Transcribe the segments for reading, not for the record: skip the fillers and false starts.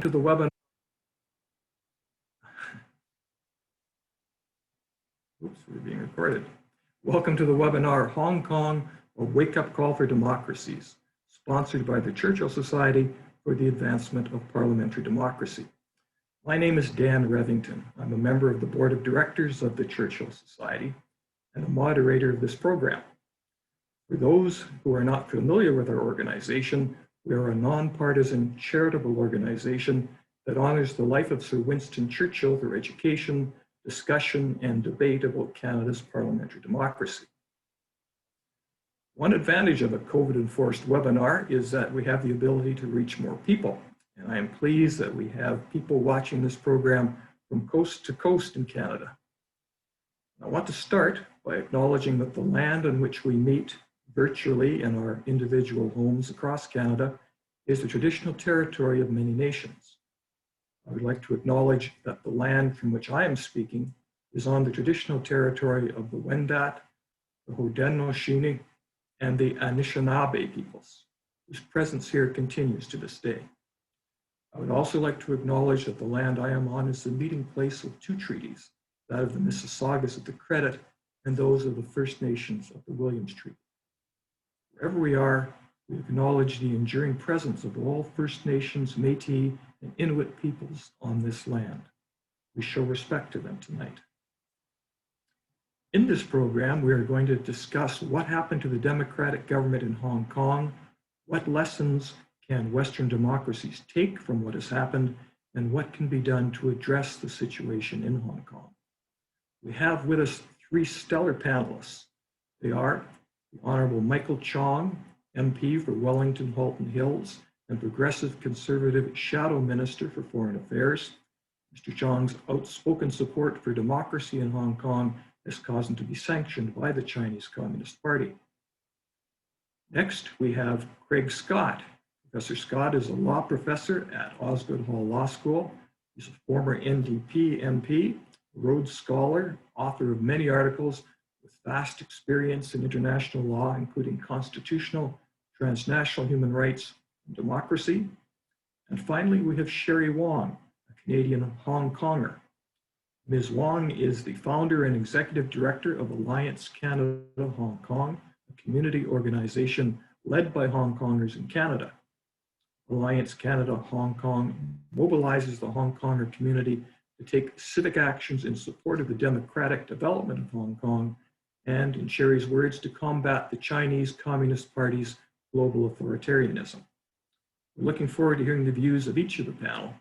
to the webinar. Oops, we're being recorded. Welcome to the webinar, Hong Kong, a wake-up call for democracies, sponsored by the Churchill Society for the Advancement of Parliamentary Democracy. My name is Dan Revington. I'm a member of the Board of Directors of the Churchill Society and a moderator of this program. For those who are not familiar with our organization, we are a nonpartisan charitable organization that honors the life of Sir Winston Churchill through education, discussion, and debate about Canada's parliamentary democracy. One advantage of a COVID-enforced webinar is that we have the ability to reach more people. And I am pleased that we have people watching this program from coast to coast in Canada. I want to start by acknowledging that the land on which we meet virtually in our individual homes across Canada is the traditional territory of many nations. I would like to acknowledge that the land from which I am speaking is on the traditional territory of the Wendat, the Haudenosaunee, and the Anishinaabe peoples, whose presence here continues to this day. I would also like to acknowledge that the land I am on is the meeting place of two treaties, that of the Mississaugas of the Credit and those of the First Nations of the Williams Treaty. Wherever we are, we acknowledge the enduring presence of all First Nations, Métis, and Inuit peoples on this land. We show respect to them tonight. In this program, we are going to discuss what happened to the democratic government in Hong Kong, what lessons can Western democracies take from what has happened, and what can be done to address the situation in Hong Kong. We have with us three stellar panelists. They are the Honorable Michael Chong, MP for Wellington-Halton Hills and Progressive Conservative Shadow Minister for Foreign Affairs. Mr. Chong's outspoken support for democracy in Hong Kong has caused him to be sanctioned by the Chinese Communist Party. Next, we have Craig Scott. Professor Scott is a law professor at Osgoode Hall Law School. He's a former NDP MP, Rhodes Scholar, author of many articles with vast experience in international law, including constitutional, transnational human rights, and democracy. And finally, we have Cherie Wong, a Canadian Hong Konger. Ms. Wong is the founder and executive director of Alliance Canada Hong Kong, a community organization led by Hong Kongers in Canada. Alliance Canada Hong Kong mobilizes the Hong Konger community to take civic actions in support of the democratic development of Hong Kong and, in Cherie's words, to combat the Chinese Communist Party's global authoritarianism. We're looking forward to hearing the views of each of the panel.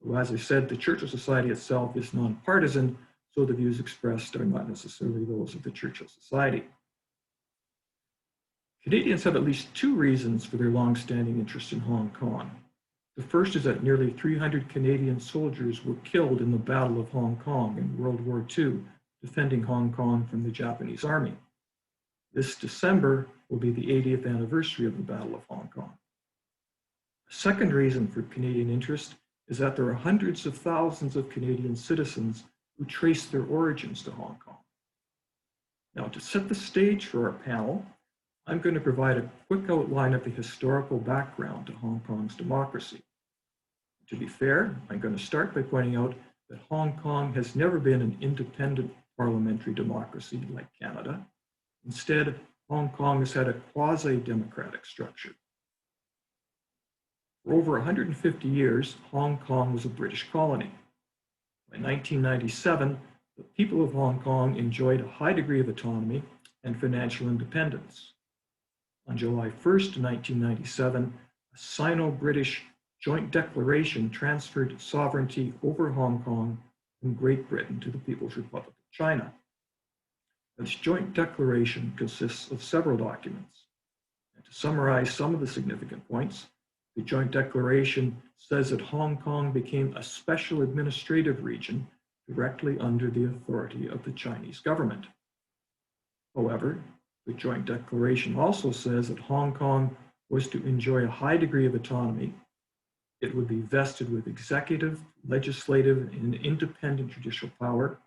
Well, as I said, the Churchill Society itself is nonpartisan, so the views expressed are not necessarily those of the Churchill Society. Canadians have at least two reasons for their long-standing interest in Hong Kong. The first is that nearly 300 Canadian soldiers were killed in the Battle of Hong Kong in World War II, defending Hong Kong from the Japanese Army. This December will be the 80th anniversary of the Battle of Hong Kong. A second reason for Canadian interest is that there are hundreds of thousands of Canadian citizens who trace their origins to Hong Kong. Now, to set the stage for our panel, I'm going to provide a quick outline of the historical background to Hong Kong's democracy. To be fair, I'm going to start by pointing out that Hong Kong has never been an independent parliamentary democracy like Canada. Instead, Hong Kong has had a quasi-democratic structure. For over 150 years, Hong Kong was a British colony. By 1997, the people of Hong Kong enjoyed a high degree of autonomy and financial independence. On July 1st, 1997, a Sino-British joint declaration transferred sovereignty over Hong Kong from Great Britain to the People's Republic of China. This joint declaration consists of several documents. And to summarize some of the significant points, the joint declaration says that Hong Kong became a special administrative region directly under the authority of the Chinese government. However, the joint declaration also says that Hong Kong was to enjoy a high degree of autonomy. It would be vested with executive, legislative, and independent judicial power,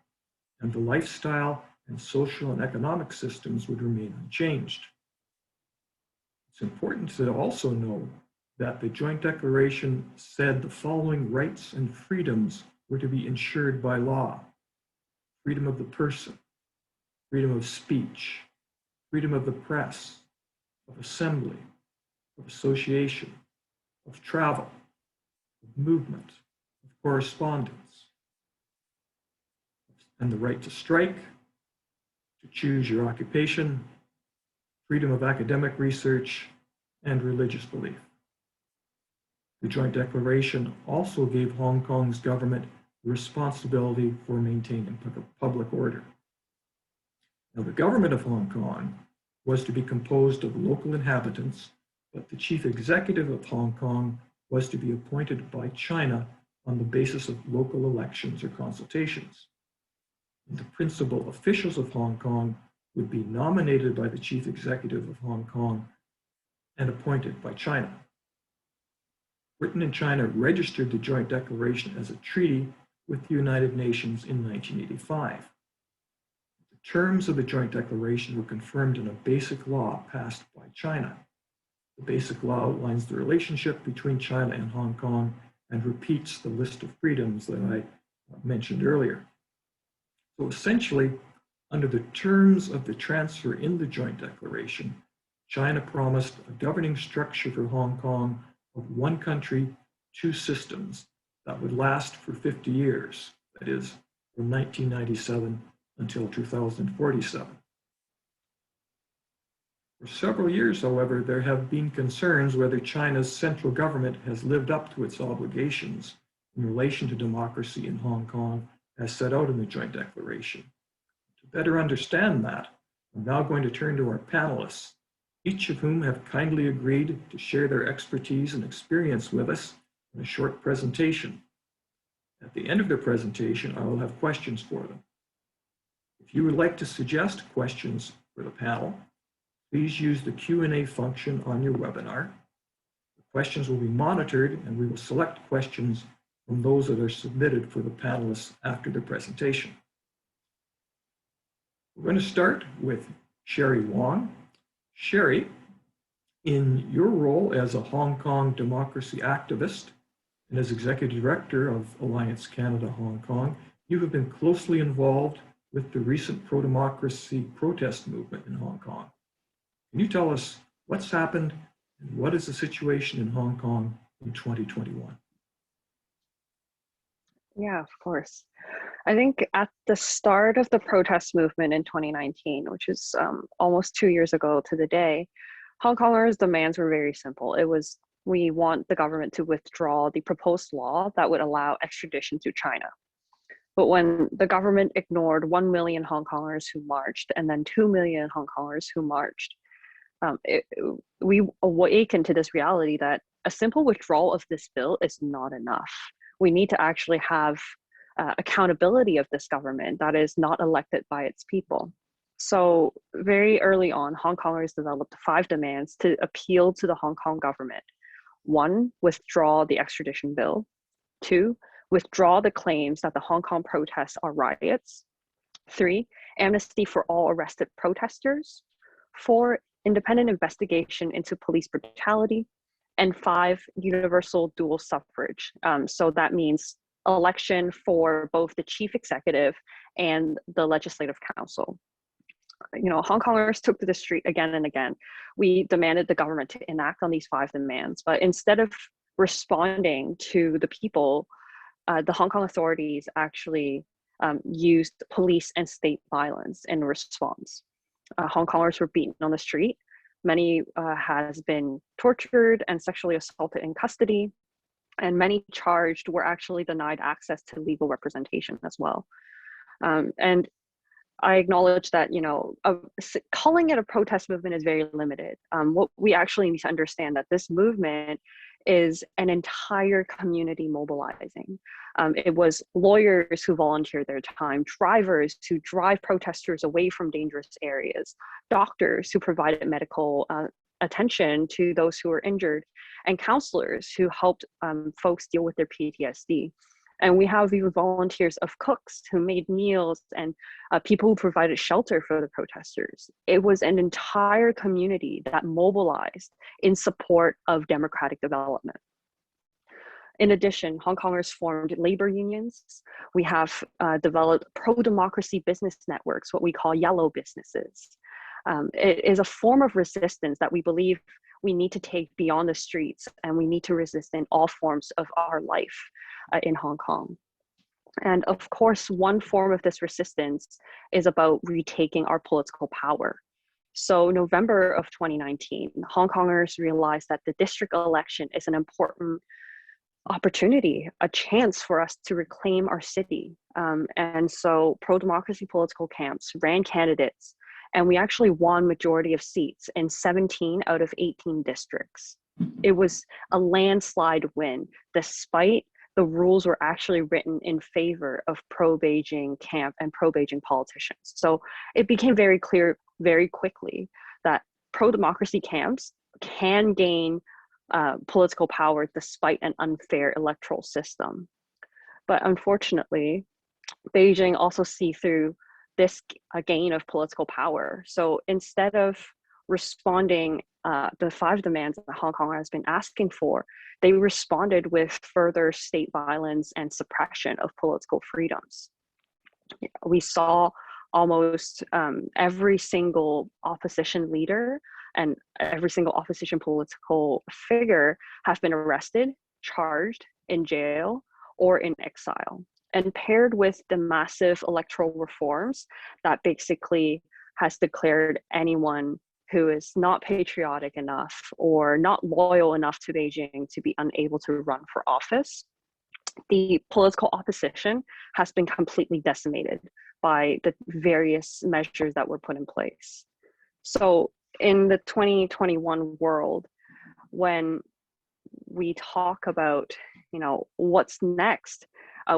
and the lifestyle and social and economic systems would remain unchanged. It's important to also know that the Joint Declaration said the following rights and freedoms were to be ensured by law: freedom of the person, freedom of speech, freedom of the press, of assembly, of association, of travel, of movement, of correspondence, and the right to strike, to choose your occupation, freedom of academic research, and religious belief. The Joint Declaration also gave Hong Kong's government the responsibility for maintaining public order. Now, the government of Hong Kong was to be composed of local inhabitants, but the chief executive of Hong Kong was to be appointed by China on the basis of local elections or consultations. And the principal officials of Hong Kong would be nominated by the chief executive of Hong Kong and appointed by China. Britain and China registered the Joint Declaration as a treaty with the United Nations in 1985. The terms of the Joint Declaration were confirmed in a basic law passed by China. The basic law outlines the relationship between China and Hong Kong and repeats the list of freedoms that I mentioned earlier. So essentially, under the terms of the transfer in the Joint Declaration, China promised a governing structure for Hong Kong of one country, two systems that would last for 50 years, that is, from 1997 until 2047. For several years, however, there have been concerns whether China's central government has lived up to its obligations in relation to democracy in Hong Kong as set out in the Joint Declaration. To better understand that, I'm now going to turn to our panelists, each of whom have kindly agreed to share their expertise and experience with us in a short presentation. At the end of their presentation, I will have questions for them. If you would like to suggest questions for the panel, please use the Q&A function on your webinar. The questions will be monitored, and we will select questions from those that are submitted for the panelists after the presentation. We're going to start with Cherie Wong. Cherie, in your role as a Hong Kong democracy activist and as Executive Director of Alliance Canada Hong Kong, you have been closely involved with the recent pro-democracy protest movement in Hong Kong. Can you tell us what's happened and what is the situation in Hong Kong in 2021? Yeah, of course. I think at the start of the protest movement in 2019, which is almost 2 years ago to the day, Hong Kongers' demands were very simple. It was, we want the government to withdraw the proposed law that would allow extradition to China. But when the government ignored 1 million Hong Kongers who marched and then 2 million Hong Kongers who marched, we awakened to this reality that a simple withdrawal of this bill is not enough. We need to actually have accountability of this government that is not elected by its people. So very early on, Hong Kongers developed 5 demands to appeal to the Hong Kong government. 1, withdraw the extradition bill. 2, withdraw the claims that the Hong Kong protests are riots. 3, amnesty for all arrested protesters. 4, independent investigation into police brutality. And 5, universal dual suffrage. So that means election for both the chief executive and the legislative council. You know, Hong Kongers took to the street again and again. We demanded the government to enact on these 5 demands, but instead of responding to the people, the Hong Kong authorities actually used police and state violence in response. Hong Kongers were beaten on the street. Many has been tortured and sexually assaulted in custody, and many charged were actually denied access to legal representation as well. And I acknowledge that, you know, calling it a protest movement is very limited. What we actually need to understand that this movement is an entire community mobilizing. It was lawyers who volunteered their time, drivers who drive protesters away from dangerous areas, doctors who provided medical attention to those who were injured, and counselors who helped folks deal with their PTSD. And we have these volunteers of cooks who made meals and people who provided shelter for the protesters. It was an entire community that mobilized in support of democratic development. In addition, Hong Kongers formed labor unions. We have developed pro-democracy business networks, what we call yellow businesses. It is a form of resistance that we believe we need to take beyond the streets, and we need to resist in all forms of our life in Hong Kong. And of course, one form of this resistance is about retaking our political power. So November of 2019, Hong Kongers realized that the district election is an important opportunity, a chance for us to reclaim our city. And so pro-democracy political camps ran candidates, and we actually won majority of seats in 17 out of 18 districts. It was a landslide win, despite the rules were actually written in favor of pro-Beijing camp and pro-Beijing politicians. So it became very clear very quickly that pro-democracy camps can gain political power despite an unfair electoral system. But unfortunately, Beijing also see through this gain of political power. So instead of responding the 5 demands that Hong Kong has been asking for, they responded with further state violence and suppression of political freedoms. We saw almost every single opposition leader and every single opposition political figure have been arrested, charged, in jail, or in exile. And paired with the massive electoral reforms that basically has declared anyone who is not patriotic enough or not loyal enough to Beijing to be unable to run for office, the political opposition has been completely decimated by the various measures that were put in place. So in the 2021 world, when we talk about, what's next,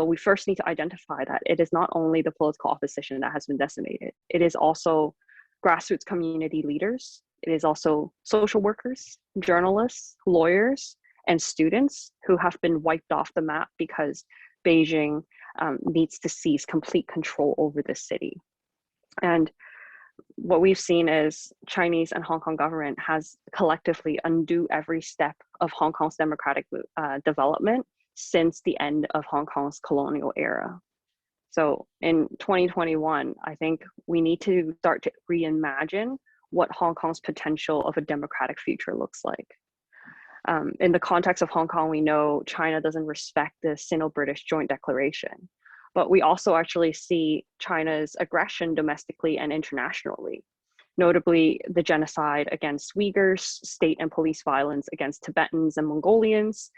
we first need to identify that it is not only the political opposition that has been decimated, it is also grassroots community leaders, it is also social workers, journalists, lawyers, and students who have been wiped off the map because Beijing needs to seize complete control over this city. And what we've seen is Chinese and Hong Kong government has collectively undo every step of Hong Kong's democratic development since the end of Hong Kong's colonial era. So in 2021, I think we need to start to reimagine what Hong Kong's potential of a democratic future looks like. In the context of Hong Kong, we know China doesn't respect the Sino-British Joint Declaration, but we also actually see China's aggression domestically and internationally, notably the genocide against Uyghurs, state and police violence against Tibetans and Mongolians,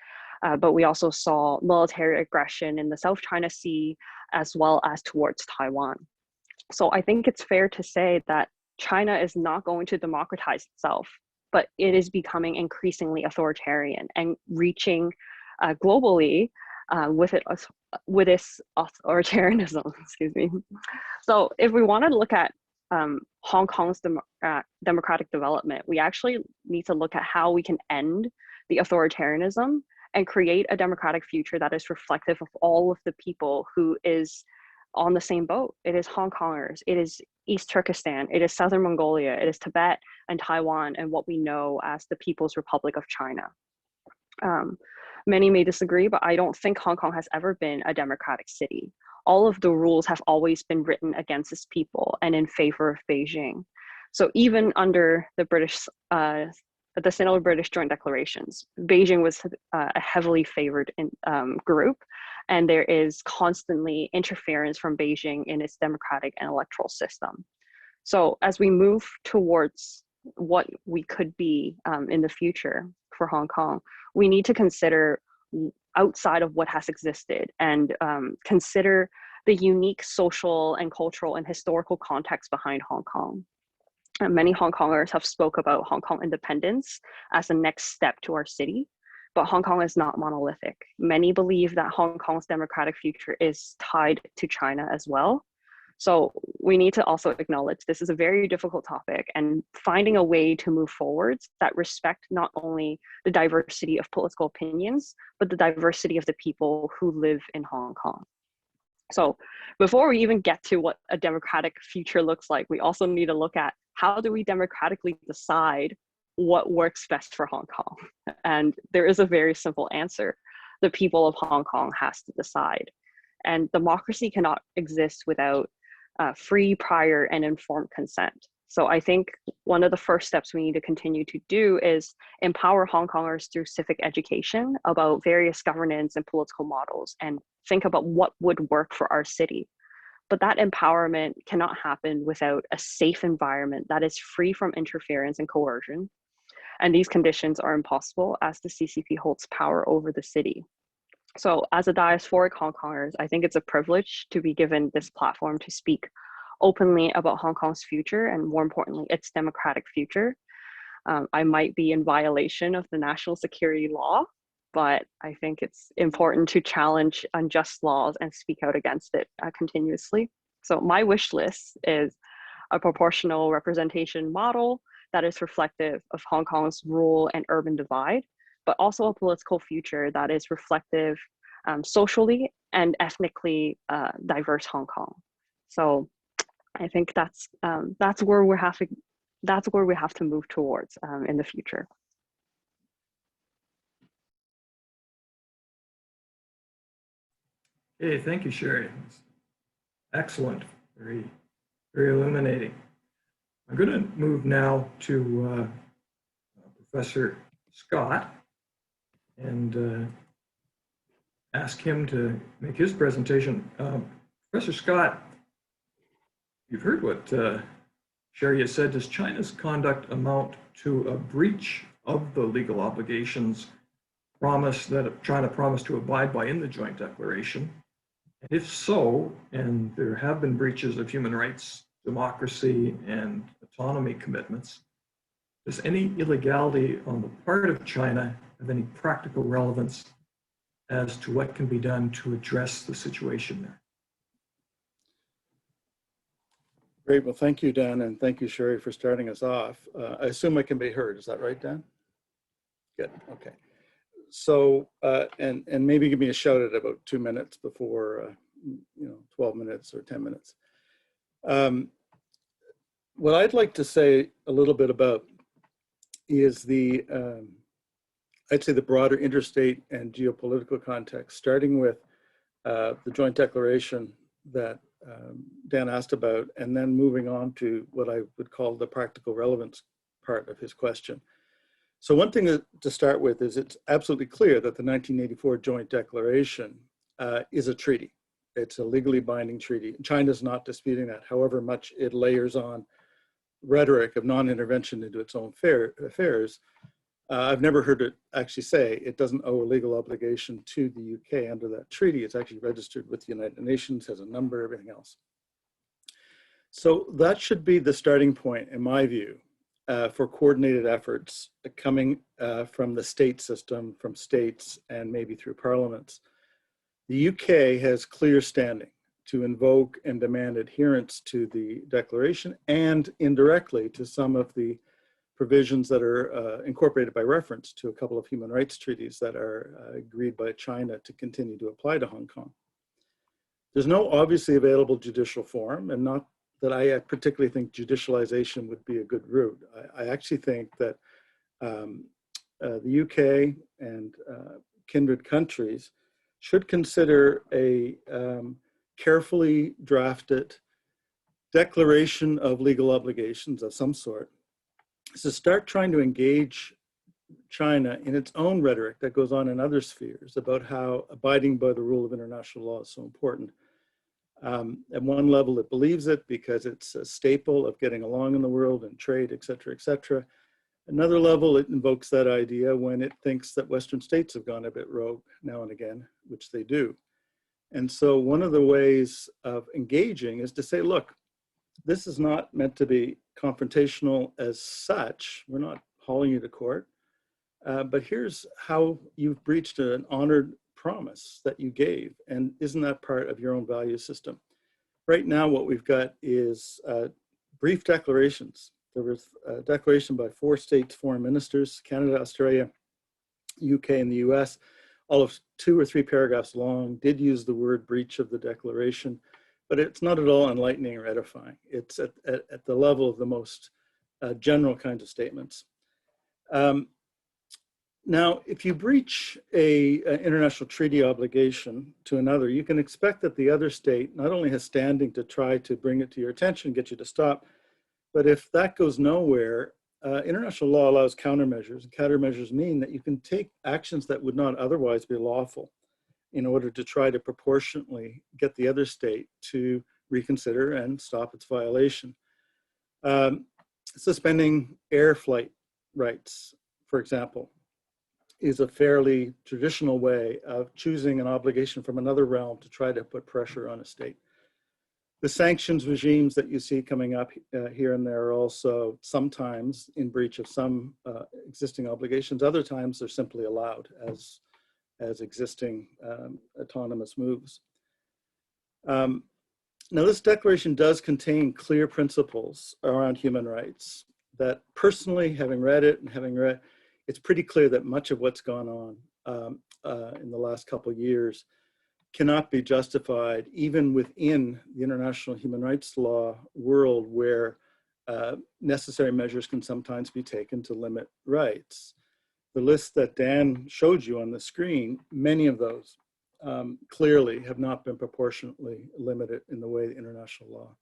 but we also saw military aggression in the South China Sea as well as towards Taiwan. So I think it's fair to say that China is not going to democratize itself, but it is becoming increasingly authoritarian and reaching globally with its authoritarianism, excuse me. So if we want to look at Hong Kong's democratic development, we actually need to look at how we can end the authoritarianism and create a democratic future that is reflective of all of the people who is on the same boat. It is Hong Kongers, it is East Turkestan, it is Southern Mongolia, it is Tibet and Taiwan, and what we know as the People's Republic of China. Many may disagree, but I don't think Hong Kong has ever been a democratic city. All of the rules have always been written against its people and in favor of Beijing. So even under the the Sino-British Joint Declarations, Beijing was a heavily favored group, and there is constantly interference from Beijing in its democratic and electoral system. So as we move towards what we could be in the future for Hong Kong, we need to consider outside of what has existed and consider the unique social and cultural and historical context behind Hong Kong. And many Hong Kongers have spoke about Hong Kong independence as a next step to our city, but Hong Kong is not monolithic. Many believe that Hong Kong's democratic future is tied to China as well. So we need to also acknowledge this is a very difficult topic, and finding a way to move forwards that respect not only the diversity of political opinions, but the diversity of the people who live in Hong Kong. So before we even get to what a democratic future looks like, we also need to look at how do we democratically decide what works best for Hong Kong? And there is a very simple answer. The people of Hong Kong has to decide. And democracy cannot exist without free, prior, and informed consent. So I think one of the first steps we need to continue to do is empower Hong Kongers through civic education about various governance and political models, and think about what would work for our city. But that empowerment cannot happen without a safe environment that is free from interference and coercion. And these conditions are impossible as the CCP holds power over the city. So as a diasporic Hong Kongers, I think it's a privilege to be given this platform to speak openly about Hong Kong's future, and more importantly, its democratic future. I might be in violation of the national security law, but I think it's important to challenge unjust laws and speak out against it continuously. So my wish list is a proportional representation model that is reflective of Hong Kong's rural and urban divide, but also a political future that is reflective socially and ethnically diverse Hong Kong. So I think that's where we have to move towards in the future. Hey, thank you, Cherie. Excellent, very, very illuminating. I'm going to move now to Professor Scott and ask him to make his presentation. Professor Scott, you've heard what Cherie has said. Does China's conduct amount to a breach of the legal obligations that China promised to abide by in the joint declaration? And if so, and there have been breaches of human rights, democracy, and autonomy commitments, does any illegality on the part of China have any practical relevance as to what can be done to address the situation there? Great. Well, thank you, Dan, and thank you, Cherie, for starting us off. I assume I can be heard. Is that right, Dan? Good. Okay. So, and maybe give me a shout at about 2 minutes before, 12 minutes or 10 minutes. What I'd like to say a little bit about is I'd say the broader interstate and geopolitical context, starting with the joint declaration that Dan asked about, and then moving on to what I would call the practical relevance part of his question. So one thing to start with is it's absolutely clear that the 1984 Joint Declaration is a treaty. It's a legally binding treaty. China's not disputing that, however much it layers on rhetoric of non-intervention into its own affairs. I've never heard it actually say it doesn't owe a legal obligation to the UK under that treaty. It's actually registered with the United Nations, has a number, everything else. So that should be the starting point, in my view, for coordinated efforts coming from the state system, from states, and maybe through parliaments. The UK has clear standing to invoke and demand adherence to the declaration, and indirectly to some of the provisions that are incorporated by reference to a couple of human rights treaties that are agreed by China to continue to apply to Hong Kong. There's no obviously available judicial forum, and not that I particularly think judicialization would be a good route. I actually think that the UK and kindred countries should consider a carefully drafted declaration of legal obligations of some sort, to start trying to engage China in its own rhetoric that goes on in other spheres about how abiding by the rule of international law is so important. At one level, it believes it because it's a staple of getting along in the world and trade, et cetera, et cetera. Another level, it invokes that idea when it thinks that Western states have gone a bit rogue now and again, which they do. And so one of the ways of engaging is to say, look, this is not meant to be confrontational as such. We're not hauling you to court, but here's how you've breached an honored promise that you gave. And isn't that part of your own value system? Right now, what we've got is brief declarations. There was a declaration by 4 states' foreign ministers, Canada, Australia, UK, and the US, all of 2 or 3 paragraphs long, did use the word breach of the declaration, but it's not at all enlightening or edifying. It's at the level of the most general kinds of statements. Now, if you breach an international treaty obligation to another, you can expect that the other state not only has standing to try to bring it to your attention, get you to stop, but if that goes nowhere, international law allows countermeasures. And countermeasures mean that you can take actions that would not otherwise be lawful in order to try to proportionately get the other state to reconsider and stop its violation. Suspending air flight rights, for example, is a fairly traditional way of choosing an obligation from another realm to try to put pressure on a state. The sanctions regimes that you see coming up here and there are also sometimes in breach of some existing obligations. Other times they're simply allowed as existing autonomous moves. Now this declaration does contain clear principles around human rights that personally, having read it, it's pretty clear that much of what's gone on in the last couple of years cannot be justified even within the international human rights law world where necessary measures can sometimes be taken to limit rights. The list that Dan showed you on the screen, many of those clearly have not been proportionately limited in the way the international law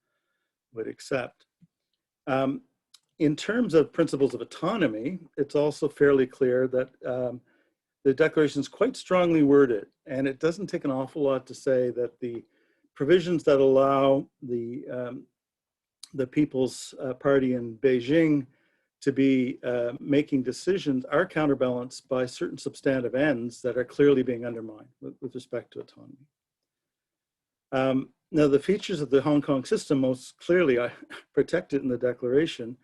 would accept. In terms of principles of autonomy, it's also fairly clear that the declaration is quite strongly worded, and it doesn't take an awful lot to say that the provisions that allow the People's Party in Beijing to be making decisions are counterbalanced by certain substantive ends that are clearly being undermined with respect to autonomy. Now, the features of the Hong Kong system most clearly are protected in the declaration.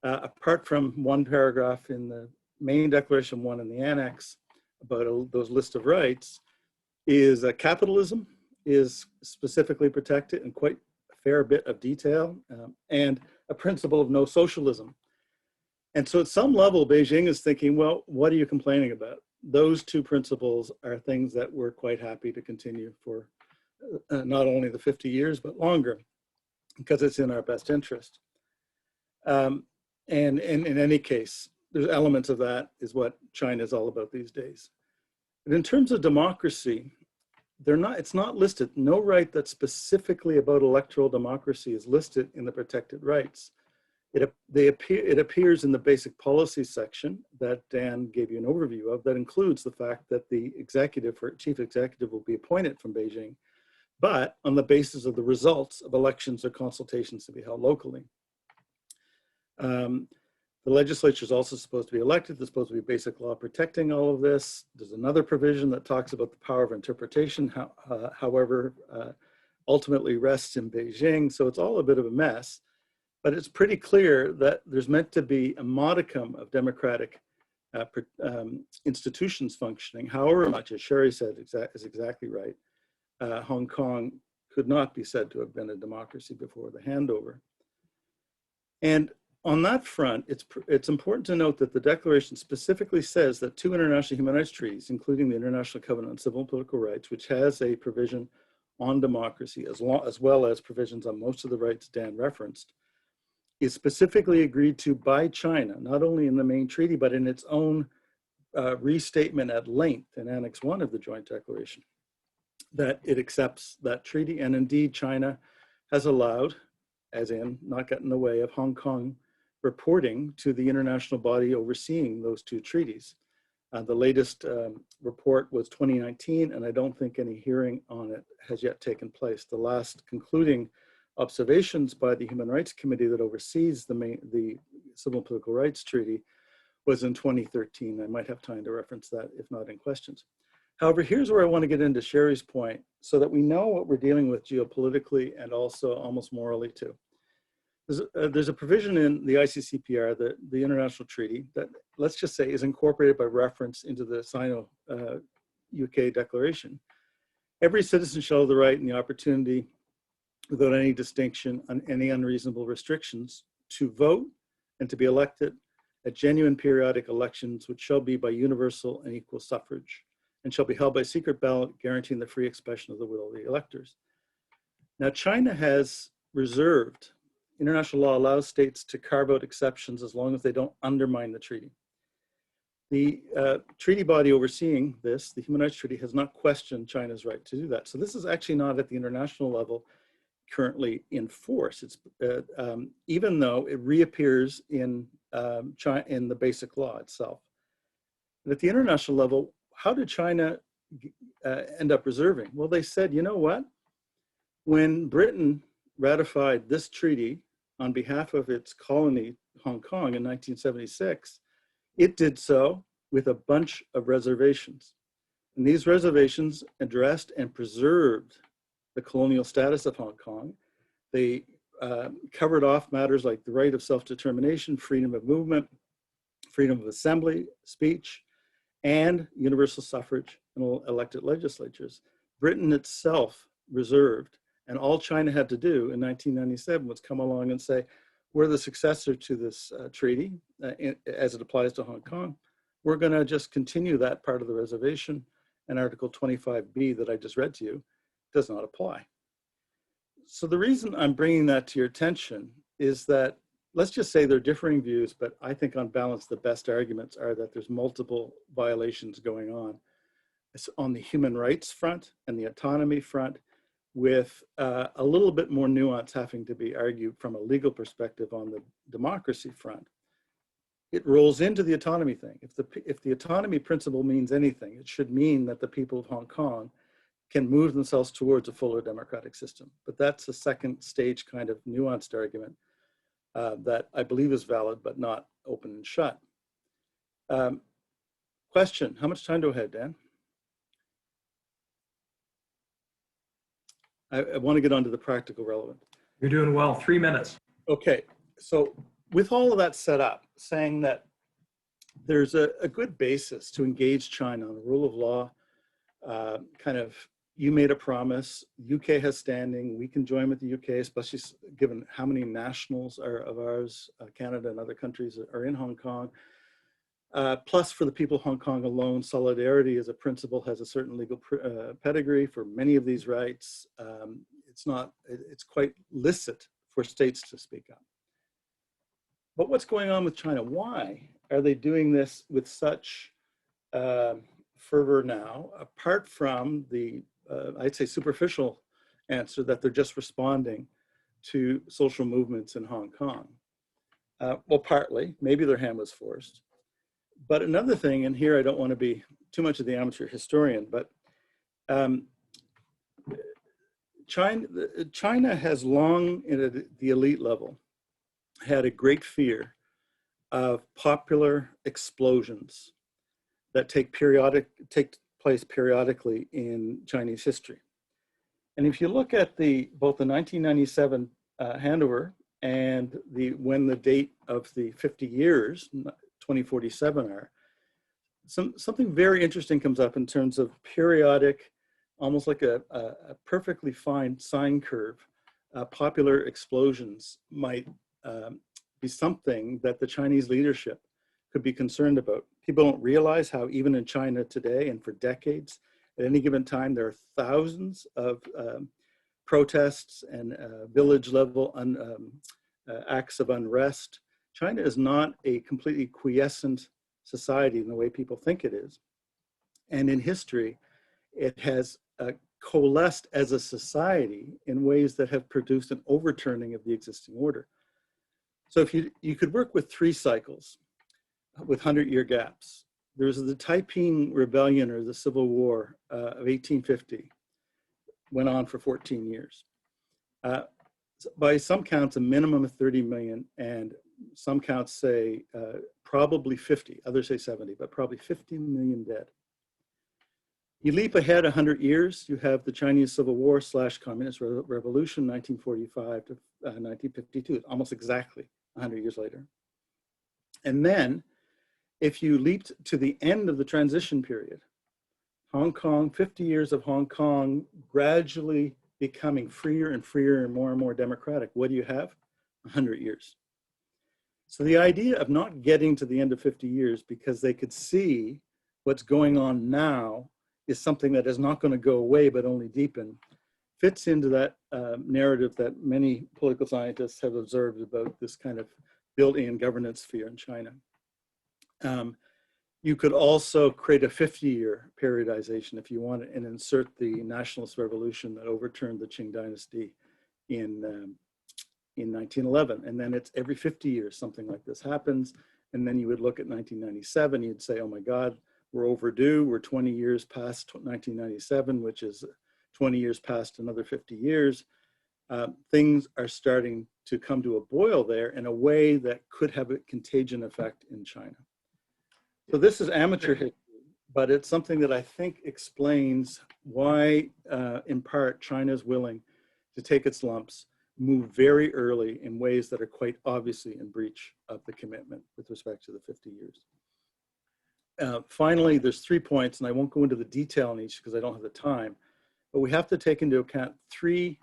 Apart from one paragraph in the main declaration, one in the annex about those list of rights, is capitalism is specifically protected in quite a fair bit of detail, and a principle of no socialism. And so at some level, Beijing is thinking, well, what are you complaining about? Those 2 principles are things that we're quite happy to continue for not only the 50 years, but longer, because it's in our best interest. And in any case, there's elements of that is what China is all about these days. But in terms of democracy, it's not listed. No right that's specifically about electoral democracy is listed in the protected rights. It appears in the basic policy section that Dan gave you an overview of that includes the fact that the chief executive will be appointed from Beijing, but on the basis of the results of elections or consultations to be held locally. The legislature is also supposed to be elected. There's supposed to be basic law protecting all of this. There's another provision that talks about the power of interpretation, however, ultimately rests in Beijing. So it's all a bit of a mess, but it's pretty clear that there's meant to be a modicum of democratic institutions functioning. However much, as Cherie said, is exactly right. Hong Kong could not be said to have been a democracy before the handover. And on that front, it's important to note that the declaration specifically says that 2 international human rights treaties, including the International Covenant on Civil and Political Rights, which has a provision on democracy as well as provisions on most of the rights Dan referenced, is specifically agreed to by China, not only in the main treaty, but in its own restatement at length in Annex 1 of the Joint Declaration, that it accepts that treaty. And indeed, China has allowed, as in not got in the way of Hong Kong reporting to the international body overseeing those 2 treaties. The latest report was 2019, and I don't think any hearing on it has yet taken place. The last concluding observations by the Human Rights Committee that oversees the Civil and Political Rights Treaty was in 2013. I might have time to reference that if not in questions. However, here's where I want to get into Cherie's point so that we know what we're dealing with geopolitically and also almost morally too. There's a provision in the ICCPR, the international treaty, that let's just say is incorporated by reference into the Sino-UK declaration. Every citizen shall have the right and the opportunity without any distinction on any unreasonable restrictions, to vote and to be elected at genuine periodic elections, which shall be by universal and equal suffrage, and shall be held by secret ballot, guaranteeing the free expression of the will of the electors. Now, China has reserved, international law allows states to carve out exceptions as long as they don't undermine the treaty. The treaty body overseeing this, the Human Rights Treaty, has not questioned China's right to do that. So this is actually not at the international level currently in force. It's even though it reappears in China in the basic law itself. But at the international level, how did China end up reserving? Well, they said, you know what? When Britain ratified this treaty on behalf of its colony, Hong Kong, in 1976, it did so with a bunch of reservations. And these reservations addressed and preserved the colonial status of Hong Kong. They covered off matters like the right of self-determination, freedom of movement, freedom of assembly, speech, and universal suffrage and elected legislatures. Britain itself reserved, and all China had to do in 1997 was come along and say, we're the successor to this treaty as it applies to Hong Kong. We're going to just continue that part of the reservation, and Article 25B that I just read to you does not apply. So the reason I'm bringing that to your attention is that, let's just say there are differing views, but I think on balance, the best arguments are that there's multiple violations going on. It's on the human rights front and the autonomy front, with a little bit more nuance having to be argued from a legal perspective on the democracy front. It rolls into the autonomy thing. If the autonomy principle means anything, it should mean that the people of Hong Kong can move themselves towards a fuller democratic system. But that's a second stage kind of nuanced argument that I believe is valid, but not open and shut. Question, how much time do I have, Dan? I want to get on to the practical relevant. You're doing well, 3 minutes. Okay, so with all of that set up, saying that there's a good basis to engage China on the rule of law, kind of, you made a promise, UK has standing, we can join with the UK, especially given how many nationals of ours, Canada and other countries are in Hong Kong. Plus, for the people of Hong Kong alone, solidarity as a principle has a certain legal pedigree for many of these rights. It's quite licit for states to speak up. But what's going on with China? Why are they doing this with such fervor now, apart from the, I'd say, superficial answer that they're just responding to social movements in Hong Kong? Well, partly, maybe their hand was forced. But another thing, and here I don't want to be too much of the amateur historian, but China has long, at the elite level, had a great fear of popular explosions that take place periodically in Chinese history. And if you look at both the 1997 handover and when the date of the 50 years, 2047 are, something very interesting comes up in terms of periodic, almost like a perfectly fine sine curve. Popular explosions might be something that the Chinese leadership could be concerned about. People don't realize how even in China today and for decades, at any given time, there are thousands of protests and village level acts of unrest. China is not a completely quiescent society in the way people think it is. And in history, it has coalesced as a society in ways that have produced an overturning of the existing order. So if you could work with 3 cycles with 100-year gaps. There was the Taiping Rebellion or the Civil War of 1850, went on for 14 years. By some counts, a minimum of 30 million, and some counts say probably 50, others say 70, but probably 50 million dead. You leap ahead 100 years, you have the Chinese Civil War / Communist Revolution, 1945 to 1952, almost exactly 100 years later. And then, if you leaped to the end of the transition period, Hong Kong, 50 years of Hong Kong gradually becoming freer and freer and more democratic, what do you have? 100 years. So the idea of not getting to the end of 50 years because they could see what's going on now is something that is not going to go away but only deepen, fits into that narrative that many political scientists have observed about this kind of built-in governance fear in China. You could also create a 50-year periodization if you want and insert the nationalist revolution that overturned the Qing dynasty in 1911. And then it's every 50 years something like this happens. And then you would look at 1997, you'd say, oh my God, we're overdue. We're 20 years past 1997, which is 20 years past another 50 years. Things are starting to come to a boil there in a way that could have a contagion effect in China. So this is amateur history, but it's something that I think explains why, in part, China is willing to take its lumps, move very early in ways that are quite obviously in breach of the commitment with respect to the 50 years. Finally, there's 3 points, and I won't go into the detail on each because I don't have the time, but we have to take into account 3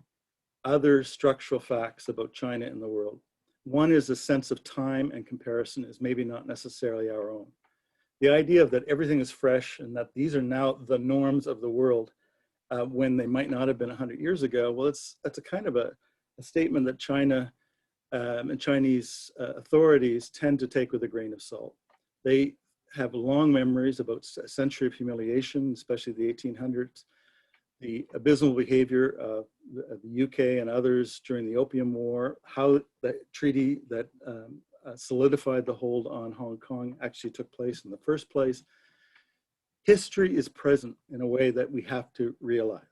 other structural facts about China in the world. One is a sense of time and comparison is maybe not necessarily our own. The idea that everything is fresh and that these are now the norms of the world when they might not have been 100 years ago, well, that's a kind of a statement that China and Chinese authorities tend to take with a grain of salt. They have long memories about a century of humiliation, especially the 1800s, the abysmal behavior of the UK and others during the Opium War, how the treaty that solidified the hold on Hong Kong actually took place in the first place. History is present in a way that we have to realize.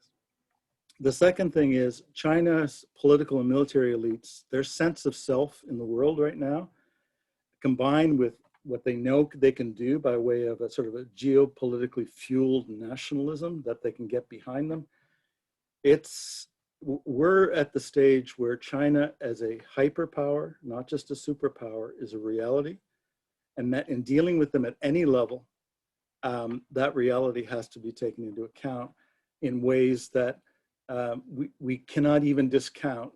The second thing is China's political and military elites, their sense of self in the world right now, combined with what they know they can do by way of a sort of a geopolitically fueled nationalism that they can get behind them. We're at the stage where China as a hyperpower, not just a superpower, is a reality. And that in dealing with them at any level, that reality has to be taken into account in ways that we cannot even discount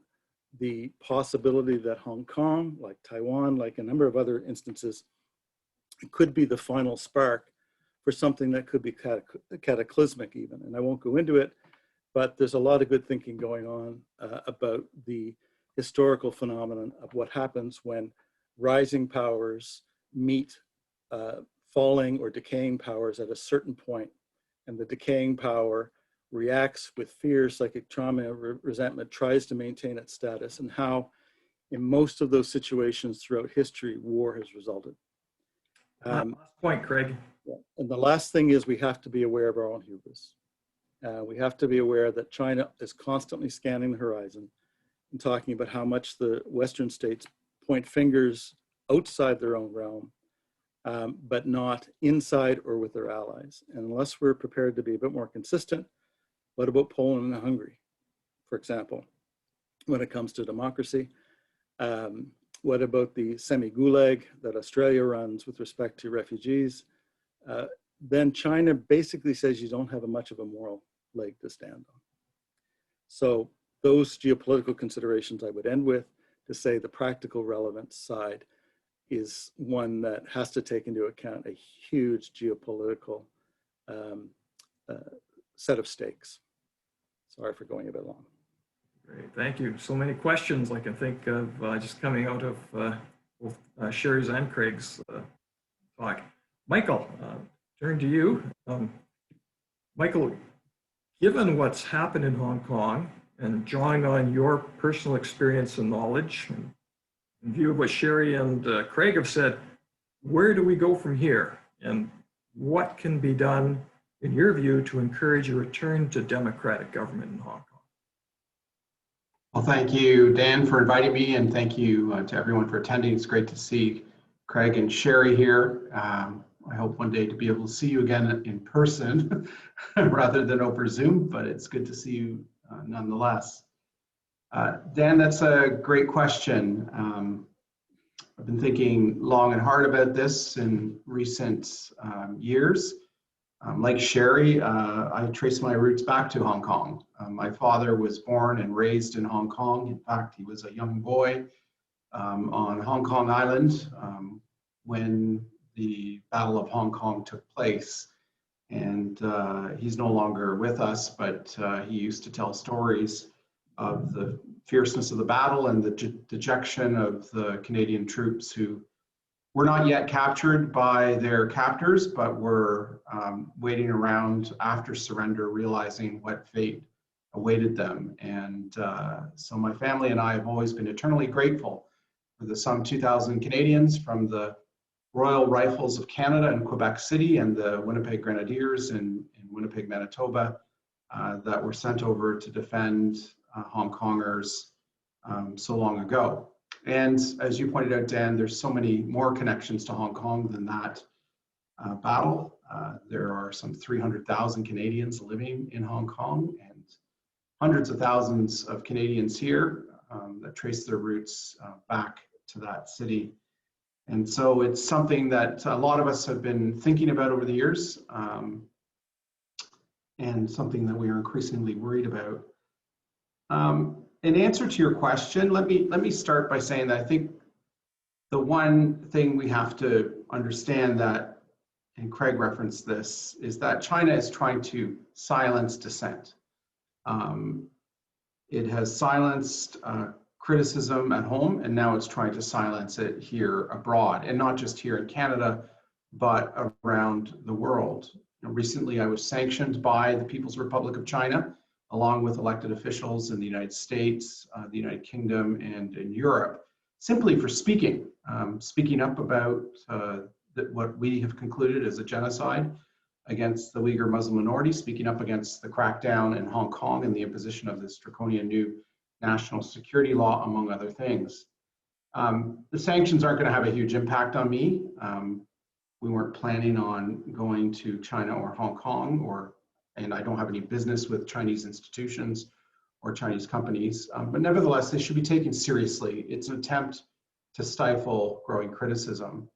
the possibility that Hong Kong, like Taiwan, like a number of other instances, could be the final spark for something that could be cataclysmic even. And I won't go into it, but there's a lot of good thinking going on about the historical phenomenon of what happens when rising powers meet falling or decaying powers at a certain point, and the decaying power reacts with fear, psychic trauma, resentment, tries to maintain its status, and how in most of those situations throughout history, war has resulted. Last point, Craig. And the last thing is we have to be aware of our own hubris. We have to be aware that China is constantly scanning the horizon and talking about how much the Western states point fingers outside their own realm, but not inside or with their allies. And unless we're prepared to be a bit more consistent, what about Poland and Hungary, for example, when it comes to democracy? What about the semi-gulag that Australia runs with respect to refugees? Then China basically says you don't have much of a moral leg to stand on. So those geopolitical considerations I would end with to say the practical relevance side is one that has to take into account a huge geopolitical set of stakes. Sorry for going a bit long. Great, thank you. So many questions I can think of just coming out of both Cherie's and Craig's talk. Michael, turn to you. Michael, given what's happened in Hong Kong and drawing on your personal experience and knowledge, and in view of what Cherie and Craig have said, where do we go from here? And what can be done, in your view, to encourage a return to democratic government in Hong Kong? Well, thank you, Dan, for inviting me, and thank you to everyone for attending. It's great to see Craig and Cherie here. I hope one day to be able to see you again in person rather than over Zoom, but it's good to see you nonetheless. Dan, that's a great question. I've been thinking long and hard about this in recent years. Like Cherie, I trace my roots back to Hong Kong. My father was born and raised in Hong Kong. In fact, he was a young boy on Hong Kong Island when the Battle of Hong Kong took place. And he's no longer with us, but he used to tell stories of the fierceness of the battle and the dejection of the Canadian troops who were not yet captured by their captors, but were waiting around after surrender, realizing what fate awaited them. And so my family and I have always been eternally grateful for the some 2,000 Canadians from the Royal Rifles of Canada in Quebec City and the Winnipeg Grenadiers in Winnipeg, Manitoba, that were sent over to defend Hong Kongers so long ago. And as you pointed out, Dan, there's so many more connections to Hong Kong than that battle. There are some 300,000 Canadians living in Hong Kong and hundreds of thousands of Canadians here that trace their roots back to that city. And so it's something that a lot of us have been thinking about over the years, and something that we are increasingly worried about. In answer to your question, let me start by saying that I think the one thing we have to understand that, and Craig referenced this, is that China is trying to silence dissent. It has silenced criticism at home, and now it's trying to silence it here abroad, and not just here in Canada, but around the world. Recently, I was sanctioned by the People's Republic of China, along with elected officials in the United States, the United Kingdom, and in Europe, simply for speaking up about what we have concluded as a genocide against the Uyghur Muslim minority, speaking up against the crackdown in Hong Kong and the imposition of this draconian new national security law, among other things. The sanctions aren't going to have a huge impact on me. We weren't planning on going to China or Hong Kong, and I don't have any business with Chinese institutions or Chinese companies, but nevertheless, they should be taken seriously. It's an attempt to stifle growing criticism.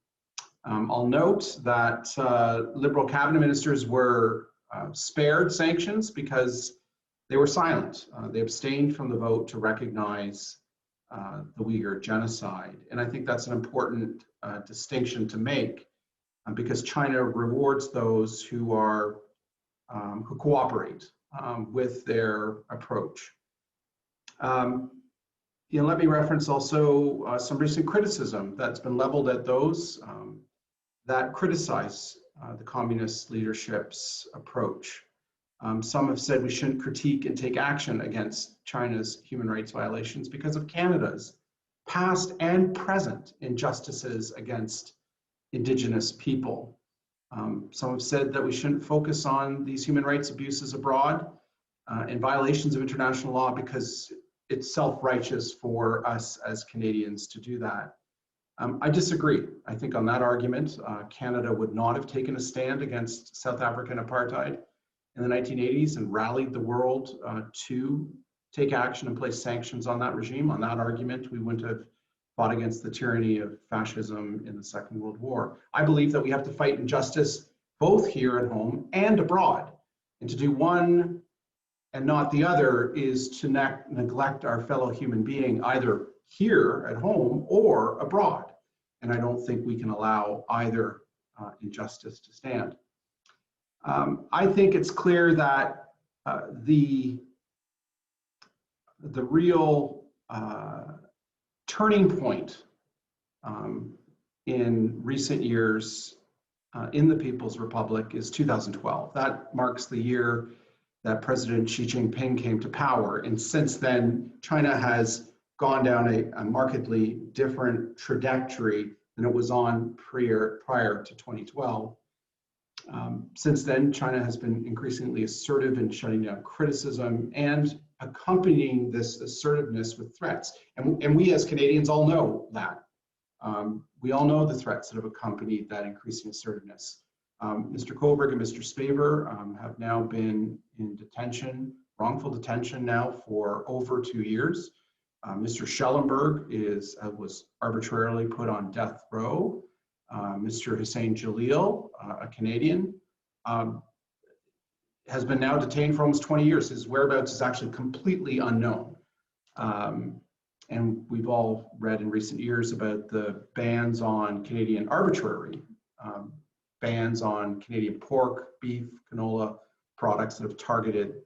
I'll note that Liberal cabinet ministers were spared sanctions because they were silent. They abstained from the vote to recognize the Uyghur genocide. And I think that's an important distinction to make, because China rewards those who cooperate with their approach. Let me reference also some recent criticism that's been leveled at those that criticize the communist leadership's approach. Some have said we shouldn't critique and take action against China's human rights violations because of Canada's past and present injustices against Indigenous people. Some have said that we shouldn't focus on these human rights abuses abroad and violations of international law because it's self-righteous for us as Canadians to do that. I disagree. I think on that argument, Canada would not have taken a stand against South African apartheid in the 1980s and rallied the world to take action and place sanctions on that regime. On that argument, we wouldn't have fought against the tyranny of fascism in the Second World War. I believe that we have to fight injustice both here at home and abroad. And to do one and not the other is to neglect our fellow human being, either here at home or abroad. And I don't think we can allow either injustice to stand. I think it's clear that the real turning point in recent years in the People's Republic is 2012. That marks the year that President Xi Jinping came to power. And since then, China has gone down a markedly different trajectory than it was on prior to 2012. Since then, China has been increasingly assertive in shutting down criticism and accompanying this assertiveness with threats. And we as Canadians all know that. We all know the threats that have accompanied that increasing assertiveness. Mr. Kohlberg and Mr. Spaver have now been in detention, wrongful detention now for over 2 years. Mr. Schellenberg was arbitrarily put on death row. Mr. Hussein Jalil, a Canadian, has been now detained for almost 20 years. His whereabouts is actually completely unknown. And we've all read in recent years about the bans on Canadian arbitrary bans on Canadian pork, beef, canola products that have targeted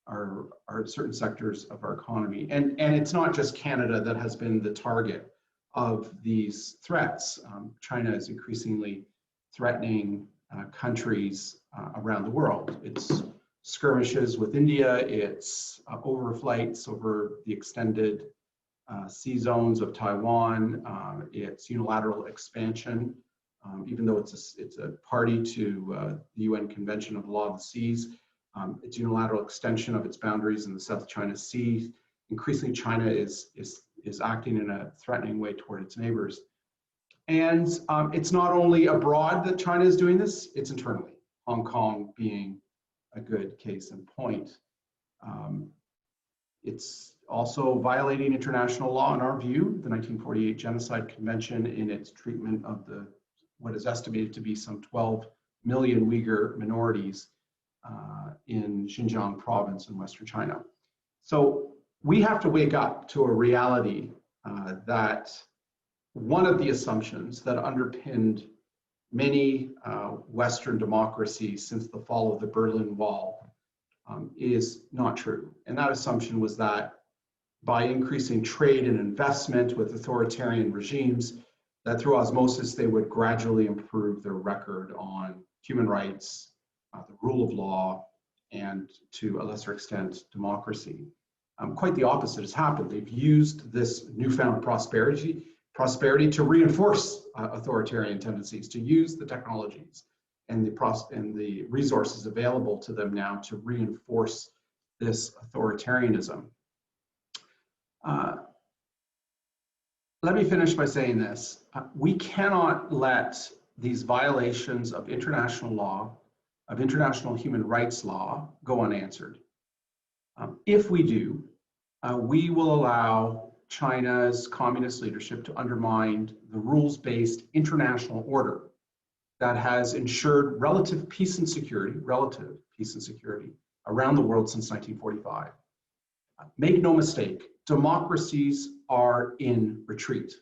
our certain sectors of our economy. And it's not just Canada that has been the target of these threats. China is increasingly threatening countries around the world. It's skirmishes with India, it's overflights over the extended sea zones of Taiwan, it's unilateral expansion, even though it's a party to the UN Convention of the Law of the Seas. Its unilateral extension of its boundaries in the South China Sea. Increasingly, China is acting in a threatening way toward its neighbors. And it's not only abroad that China is doing this, it's internally, Hong Kong being a good case in point. It's also violating international law in our view, the 1948 Genocide Convention in its treatment of what is estimated to be some 12 million Uyghur minorities in Xinjiang province in Western China. So we have to wake up to a reality that one of the assumptions that underpinned many Western democracies since the fall of the Berlin Wall is not true. And that assumption was that by increasing trade and investment with authoritarian regimes, that through osmosis, they would gradually improve their record on human rights, the rule of law, and to a lesser extent, democracy. Quite the opposite has happened. They've used this newfound prosperity to reinforce authoritarian tendencies, to use the technologies and the resources available to them now to reinforce this authoritarianism. Let me finish by saying this. We cannot let these violations of international law, of international human rights law, go unanswered. If we do, we will allow China's communist leadership to undermine the rules-based international order that has ensured relative peace and security around the world since 1945. Make no mistake, democracies are in retreat.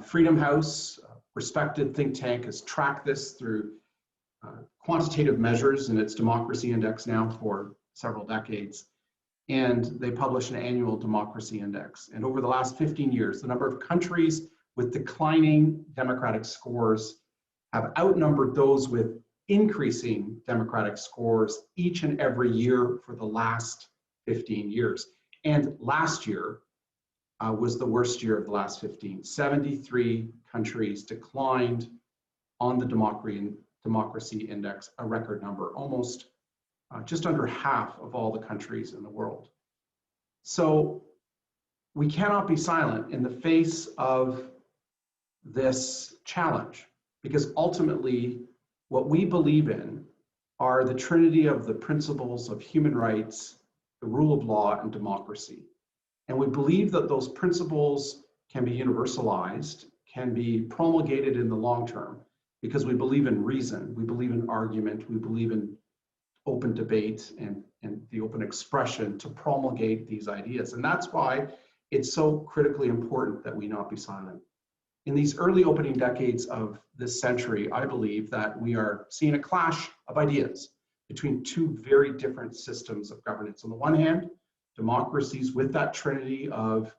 Freedom House, respected think tank, has tracked this through quantitative measures in its democracy index now for several decades. And they publish an annual democracy index. And over the last 15 years, the number of countries with declining democratic scores have outnumbered those with increasing democratic scores each and every year for the last 15 years. And last year was the worst year of the last 15. 73 countries declined on the democracy index, a record number, almost just under half of all the countries in the world. So we cannot be silent in the face of this challenge, because ultimately what we believe in are the trinity of the principles of human rights, the rule of law, and democracy. And we believe that those principles can be universalized, can be promulgated in the long term, because we believe in reason, we believe in argument, we believe in open debate and the open expression to promulgate these ideas. And that's why it's so critically important that we not be silent. In these early opening decades of this century, I believe that we are seeing a clash of ideas between two very different systems of governance. On the one hand, democracies with that trinity of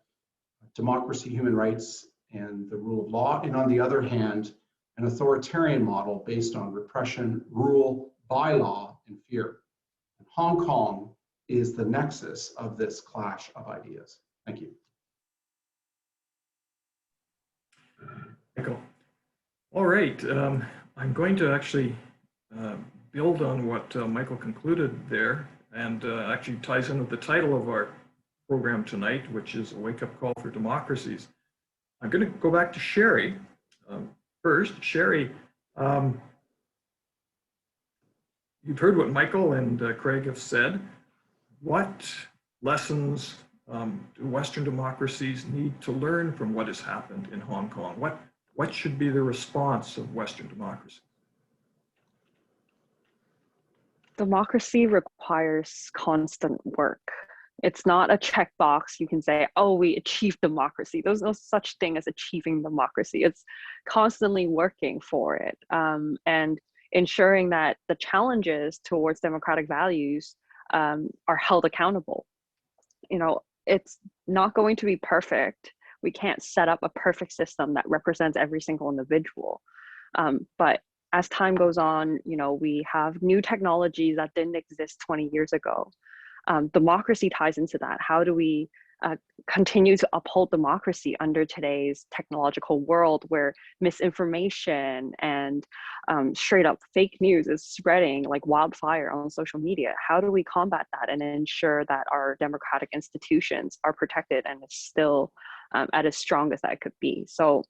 democracy, human rights, and the rule of law, and on the other hand, an authoritarian model based on repression, rule by law, and fear. And Hong Kong is the nexus of this clash of ideas. Thank you. Michael. All right, I'm going to actually build on what Michael concluded there, and actually ties in with the title of our program tonight, which is A Wake-Up Call for Democracies. I'm going to go back to Cherie first. Cherie, you've heard what Michael and Craig have said. What lessons do Western democracies need to learn from what has happened in Hong Kong? What should be the response of Western democracy? Democracy requires constant work. It's not a checkbox. You can say, oh, we achieved democracy. There's no such thing as achieving democracy. It's constantly working for it, and ensuring that the challenges towards democratic values are held accountable. You know, it's not going to be perfect. We can't set up a perfect system that represents every single individual. But as time goes on, you know, we have new technologies that didn't exist 20 years ago. Democracy ties into that. How do we continue to uphold democracy under today's technological world where misinformation and straight up fake news is spreading like wildfire on social media? How do we combat that and ensure that our democratic institutions are protected and it's still at as strong as that could be? So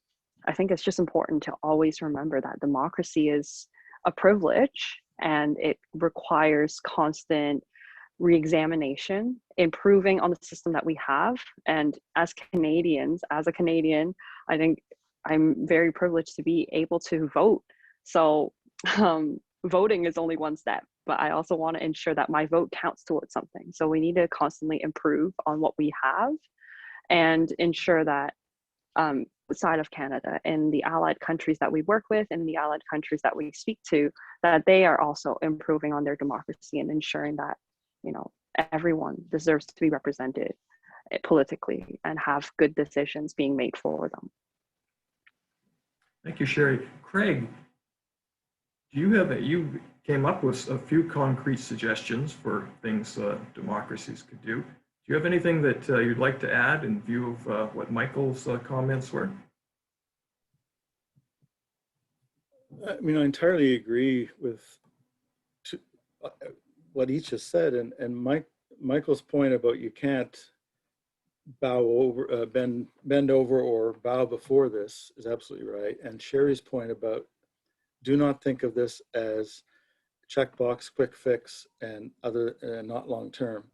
I think it's just important to always remember that democracy is a privilege and it requires constant re-examination, improving on the system that we have. And as Canadians, as a Canadian, I think I'm very privileged to be able to vote. So voting is only one step, but I also want to ensure that my vote counts towards something. So we need to constantly improve on what we have and ensure that outside of Canada, in the allied countries that we work with, in the allied countries that we speak to, that they are also improving on their democracy and ensuring that, you know, everyone deserves to be represented politically and have good decisions being made for them. Thank you, Cherie. Craig, do you have you came up with a few concrete suggestions for things democracies could do. Do you have anything that you'd like to add in view of what Michael's comments were? I mean, I entirely agree with what each has said, and Michael's point about you can't bow over, bend over or bow before this is absolutely right. And Cherie's point about do not think of this as checkbox, quick fix, and other not long term.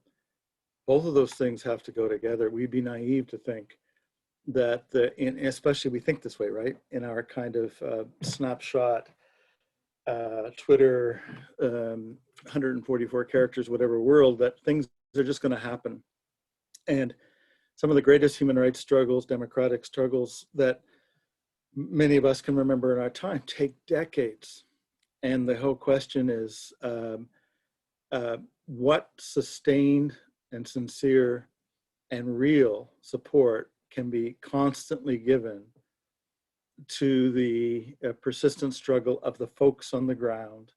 Both of those things have to go together. We'd be naive to think that especially we think this way, right? In our kind of snapshot, Twitter, 144 characters, whatever world, that things are just going to happen. And some of the greatest human rights struggles, democratic struggles that many of us can remember in our time take decades. And the whole question is what sustained and sincere and real support can be constantly given to the persistent struggle of the folks on the ground.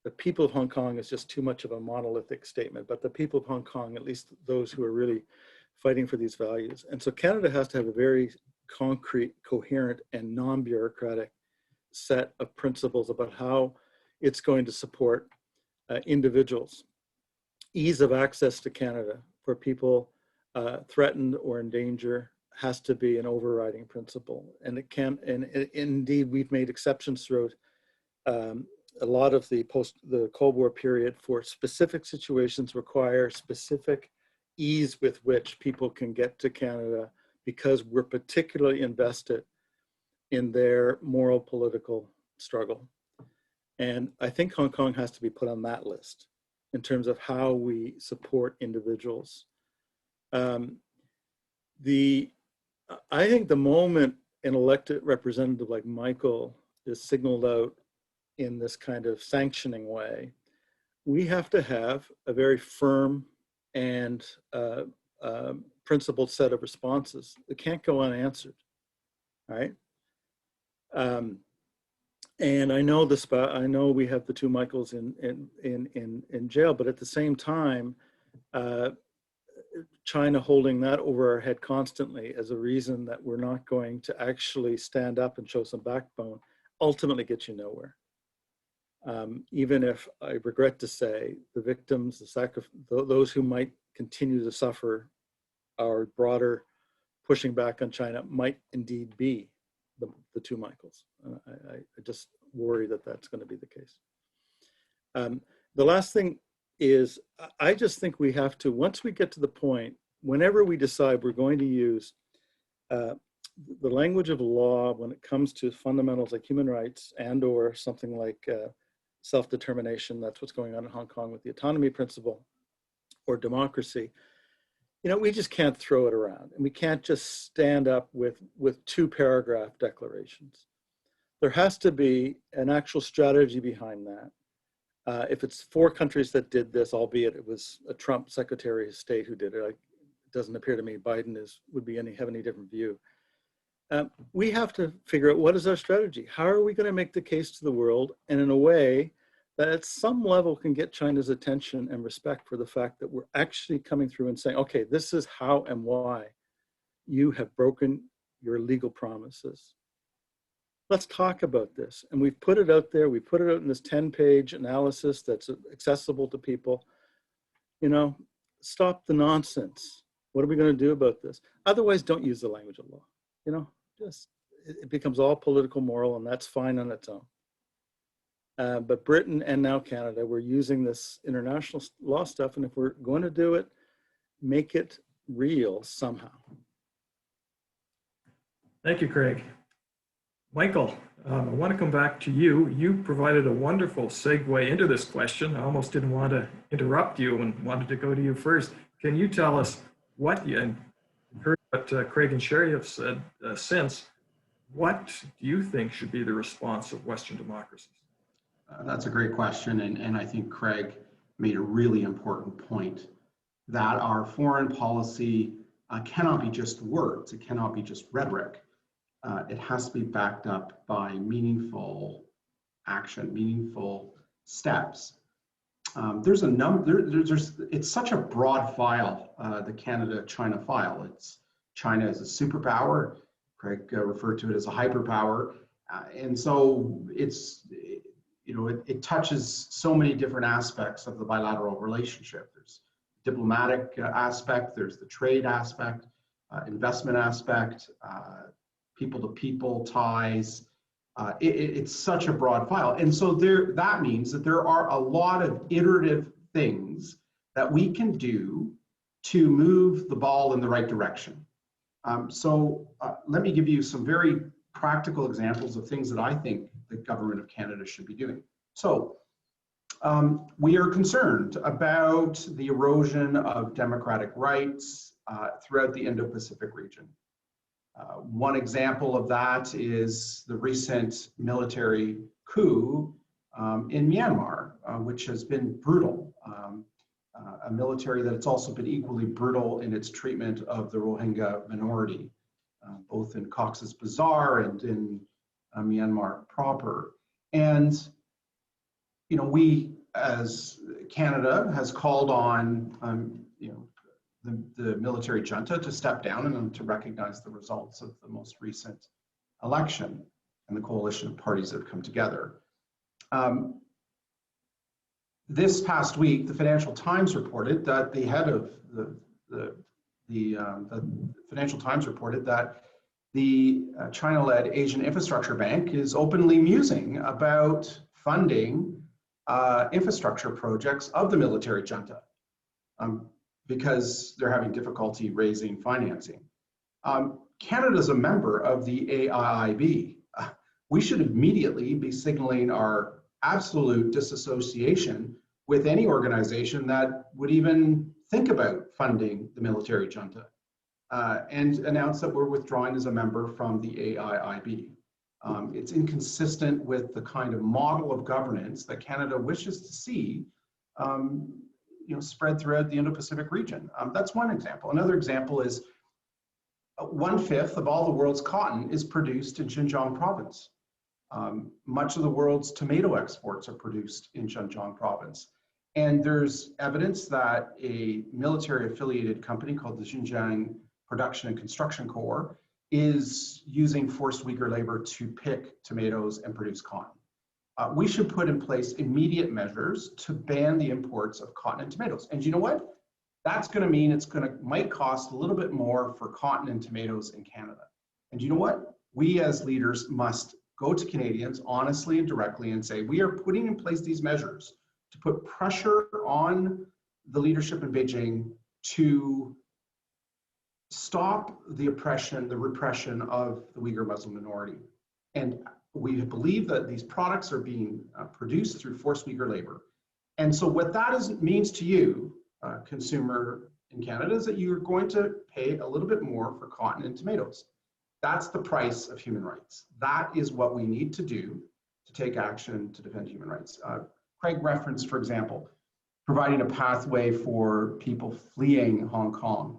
The people of Hong Kong is just too much of a monolithic statement, but the people of Hong Kong, at least those who are really fighting for these values. And so Canada has to have a very concrete, coherent, and non-bureaucratic set of principles about how it's going to support individuals. Ease of access to Canada for people threatened or in danger has to be an overriding principle. And it can, and indeed we've made exceptions throughout a lot of the Cold War period for specific situations require specific ease with which people can get to Canada because we're particularly invested in their moral political struggle. And I think Hong Kong has to be put on that list in terms of how we support individuals. I think the moment an elected representative like Michael is signaled out in this kind of sanctioning way, we have to have a very firm and principled set of responses that can't go unanswered, right? And I know I know we have the two Michaels in jail, but at the same time, China holding that over our head constantly as a reason that we're not going to actually stand up and show some backbone ultimately gets you nowhere. Even if I regret to say the victims, those who might continue to suffer our broader pushing back on China might indeed be the two Michaels. I just worry that that's going to be the case. The last thing is, I just think we have to, once we get to the point, whenever we decide we're going to use the language of law when it comes to fundamentals like human rights and or something like self-determination. That's what's going on in Hong Kong with the autonomy principle or democracy. You know, we just can't throw it around, and we can't just stand up with 2-paragraph declarations. There has to be an actual strategy behind that. If it's 4 countries that did this, albeit it was a Trump Secretary of State who did it, it doesn't appear to me Biden would have any different view. We have to figure out, what is our strategy? How are we going to make the case to the world, and in a way that at some level can get China's attention and respect for the fact that we're actually coming through and saying, okay, this is how and why you have broken your legal promises. Let's talk about this. And we've put it out there. We put it out in this 10-page analysis that's accessible to people. You know, stop the nonsense. What are we going to do about this? Otherwise, don't use the language of law. You know, just it becomes all political, moral, and that's fine on its own. But Britain and now Canada, we're using this international law stuff, and if we're going to do it, make it real somehow. Thank you, Craig. Michael, I want to come back to you. You provided a wonderful segue into this question. I almost didn't want to interrupt you and wanted to go to you first. Can you tell us what you heard what Craig and Cherie have said since? What do you think should be the response of Western democracies? That's a great question, and I think Craig made a really important point that our foreign policy cannot be just words, it cannot be just rhetoric. It has to be backed up by meaningful action, meaningful steps. There's a number. It's such a broad file, the Canada-China file. It's China as a superpower. Craig referred to it as a hyperpower, and so it's it touches so many different aspects of the bilateral relationship. There's diplomatic aspect. There's the trade aspect, investment aspect. People-to-people ties. It's such a broad file. And so that means that there are a lot of iterative things that we can do to move the ball in the right direction. Let me give you some very practical examples of things that I think the government of Canada should be doing. So we are concerned about the erosion of democratic rights throughout the Indo-Pacific region. One example of that is the recent military coup in Myanmar, which has been brutal. A military that it's also been equally brutal in its treatment of the Rohingya minority, both in Cox's Bazar and in Myanmar proper. And we, as Canada, has called on the military junta to step down and to recognize the results of the most recent election and the coalition of parties that have come together. This past week, the Financial Times reported that the head of the Financial Times reported that the China-led Asian Infrastructure Bank is openly musing about funding infrastructure projects of the military junta. Because they're having difficulty raising financing. Canada is a member of the AIIB. We should immediately be signaling our absolute disassociation with any organization that would even think about funding the military junta and announce that we're withdrawing as a member from the AIIB. It's inconsistent with the kind of model of governance that Canada wishes to see spread throughout the Indo-Pacific region. That's one example. Another example is 1/5 of all the world's cotton is produced in Xinjiang province. Much of the world's tomato exports are produced in Xinjiang province. And there's evidence that a military affiliated company called the Xinjiang Production and Construction Corps is using forced Uyghur labor to pick tomatoes and produce cotton. We should put in place immediate measures to ban the imports of cotton and tomatoes. And you know what? That's going to mean might cost a little bit more for cotton and tomatoes in Canada. And you know what? We as leaders must go to Canadians honestly and directly and say, we are putting in place these measures to put pressure on the leadership in Beijing to stop the oppression, the repression of the Uyghur Muslim minority. And we believe that these products are being produced through forced weaker labor. And so what that means to you, consumer in Canada, is that you're going to pay a little bit more for cotton and tomatoes. That's the price of human rights. That is what we need to do to take action to defend human rights. Craig referenced, for example, providing a pathway for people fleeing Hong Kong.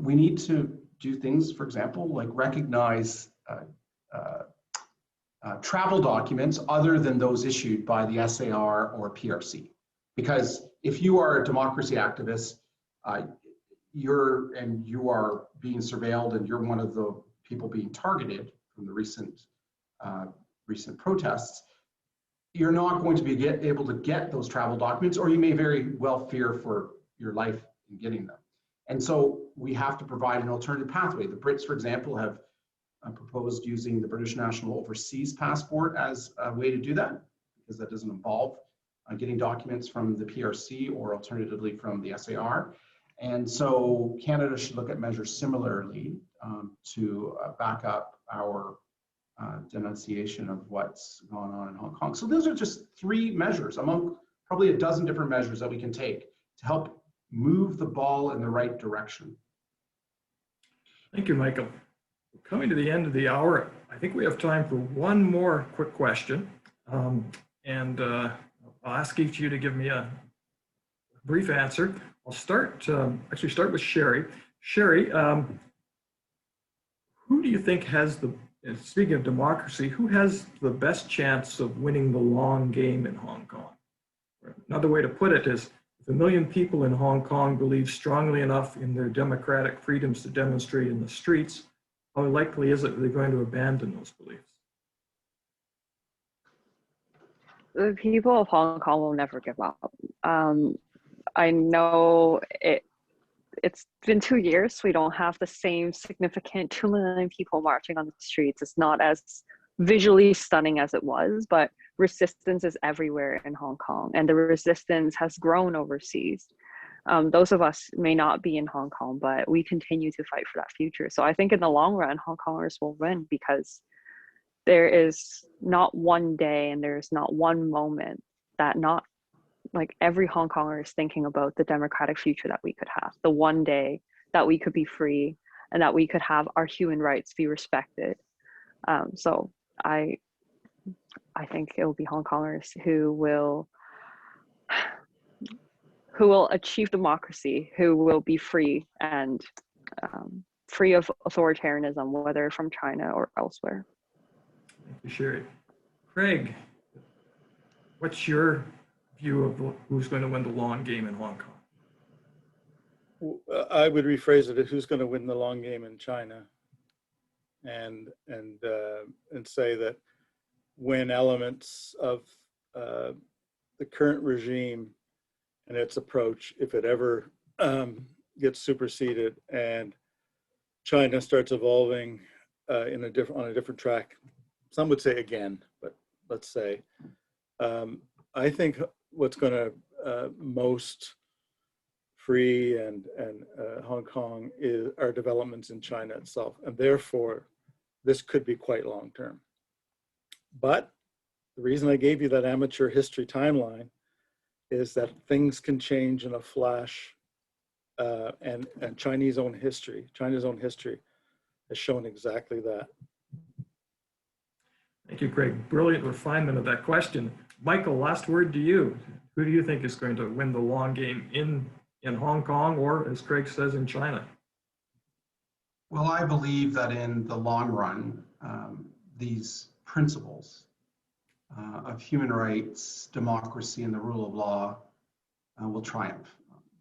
We need to do things, for example, like recognize travel documents other than those issued by the SAR or PRC. Because if you are a democracy activist, you are being surveilled and you're one of the people being targeted from the recent protests, you're not going to be able to get those travel documents, or you may very well fear for your life in getting them. And so we have to provide an alternative pathway. The Brits, for example, have proposed using the British National Overseas Passport as a way to do that, because that doesn't involve getting documents from the PRC or alternatively from the SAR. And so Canada should look at measures similarly to back up our denunciation of what's gone on in Hong Kong. So those are just 3 measures among probably a dozen different measures that we can take to help move the ball in the right direction. Thank you, Michael. We're coming to the end of the hour. I think we have time for one more quick question. I'll ask each of you to give me a brief answer. I'll start with Cherie. Cherie, who do you think has speaking of democracy, who has the best chance of winning the long game in Hong Kong? Another way to put it is, if 1 million people in Hong Kong believe strongly enough in their democratic freedoms to demonstrate in the streets, how likely is it they're going to abandon those beliefs? The people of Hong Kong will never give up. I know it's been 2 years. We don't have the same significant 2 million people marching on the streets. It's not as visually stunning as it was, but resistance is everywhere in Hong Kong, and the resistance has grown overseas. Those of us may not be in Hong Kong, but we continue to fight for that future. So I think in the long run, Hong Kongers will win, because there is not one day and there's not one moment that not like every Hong Konger is thinking about the democratic future that we could have, the one day that we could be free and that we could have our human rights be respected. So I think it will be Hong Kongers who will achieve democracy, who will be free and free of authoritarianism, whether from China or elsewhere. Thank you, Cherie. Craig, what's your view of who's going to win the long game in Hong Kong? I would rephrase it as who's going to win the long game in China, and say that when elements of the current regime and its approach, if it ever gets superseded and China starts evolving on a different track, some would say again, but let's say, I think what's going to most free and Hong Kong are developments in China itself, and therefore this could be quite long term. But the reason I gave you that amateur history timeline is that things can change in a flash, and China's own history has shown exactly that. Thank you, Craig. Brilliant refinement of that question. Michael, last word to you. Who do you think is going to win the long game in Hong Kong, or as Craig says, in China? Well, I believe that in the long run, these principles of human rights, democracy, and the rule of law will triumph.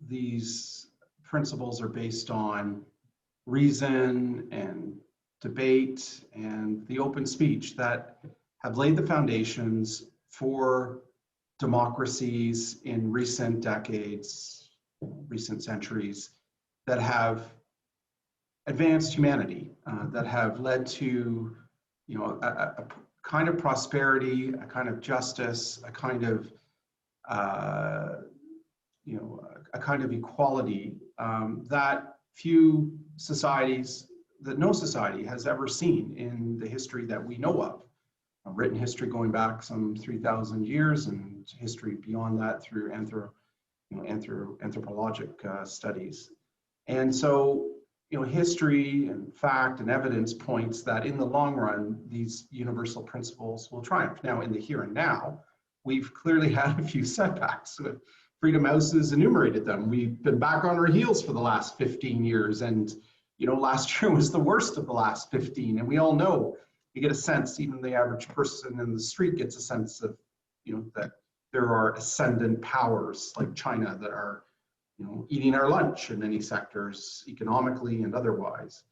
These principles are based on reason and debate and the open speech that have laid the foundations for democracies in recent decades, recent centuries, that have advanced humanity, that have led to, a kind of prosperity, a kind of justice, a kind of, a kind of equality that no society has ever seen in the history that we know of. written history going back some 3,000 years, and history beyond that through anthropologic studies. And so, history and fact and evidence points that in the long run, these universal principles will triumph. Now, in the here and now, we've clearly had a few setbacks. Freedom House has enumerated them. We've been back on our heels for the last 15 years, and last year was the worst of the last 15. And we all know, you get a sense, even the average person in the street gets a sense of, that there are ascendant powers like China that are, eating our lunch in many sectors, economically and otherwise.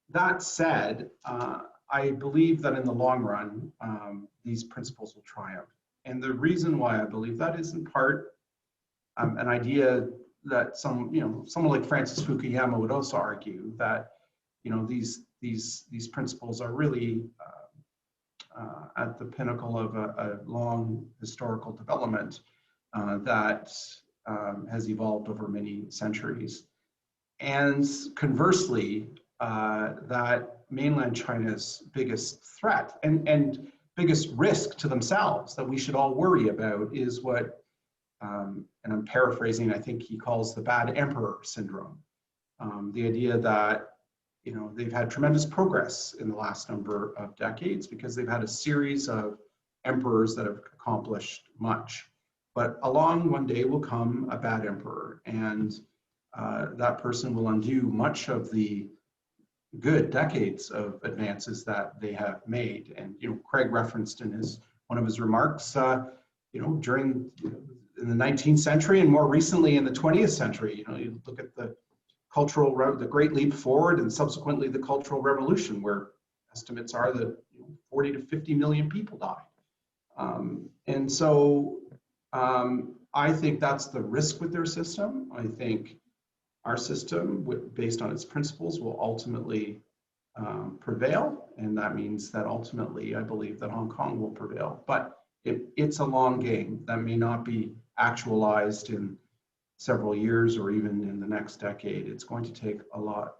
That said, I believe that in the long run, these principles will triumph. And the reason why I believe that is in part an idea that someone like Francis Fukuyama would also argue that, these principles are really at the pinnacle of a long historical development that has evolved over many centuries. And conversely, that mainland China's biggest threat and biggest risk to themselves that we should all worry about is what, and I'm paraphrasing, I think he calls the bad emperor syndrome. The idea that, they've had tremendous progress in the last number of decades because they've had a series of emperors that have accomplished much. But along one day will come a bad emperor, and that person will undo much of the good decades of advances that they have made. And Craig referenced in one of his remarks, during in the 19th century and more recently in the 20th century, you look at the the Great Leap Forward and subsequently the Cultural Revolution, where estimates are that 40 to 50 million people died. And so I think that's the risk with their system. I think our system, based on its principles, will ultimately prevail. And that means that ultimately, I believe that Hong Kong will prevail. But it's a long game that may not be actualized in several years or even in the next decade. It's going to take a lot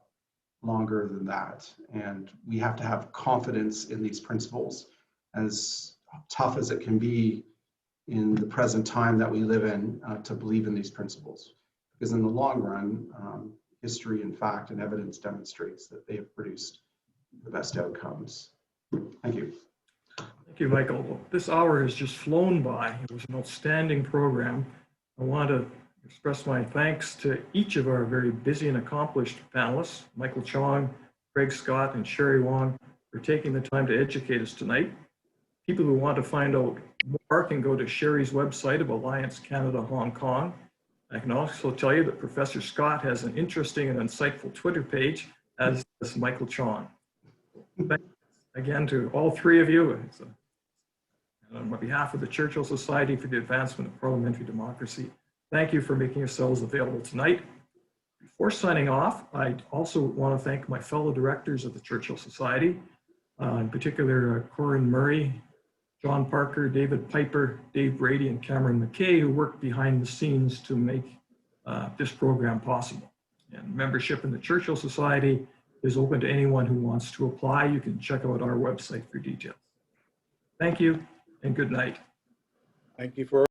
longer than that. And we have to have confidence in these principles, as tough as it can be in the present time that we live in, to believe in these principles. Because in the long run, history and fact and evidence demonstrates that they have produced the best outcomes. Thank you. Thank you, Michael. Well, this hour has just flown by. It was an outstanding program. I want to express my thanks to each of our very busy and accomplished panelists, Michael Chong, Craig Scott, and Cherie Wong, for taking the time to educate us tonight. People who want to find out more can go to Cherie's website of Alliance Canada Hong Kong. I can also tell you that Professor Scott has an interesting and insightful Twitter page, as does Michael Chong. Thanks again to all three of you. And on behalf of the Churchill Society for the Advancement of Parliamentary Democracy, thank you for making yourselves available tonight. Before signing off, I also want to thank my fellow directors of the Churchill Society, in particular Corinne Murray, John Parker, David Piper, Dave Brady, and Cameron McKay, who worked behind the scenes to make this program possible. And membership in the Churchill Society is open to anyone who wants to apply. You can check out our website for details. Thank you and good night. Thank you for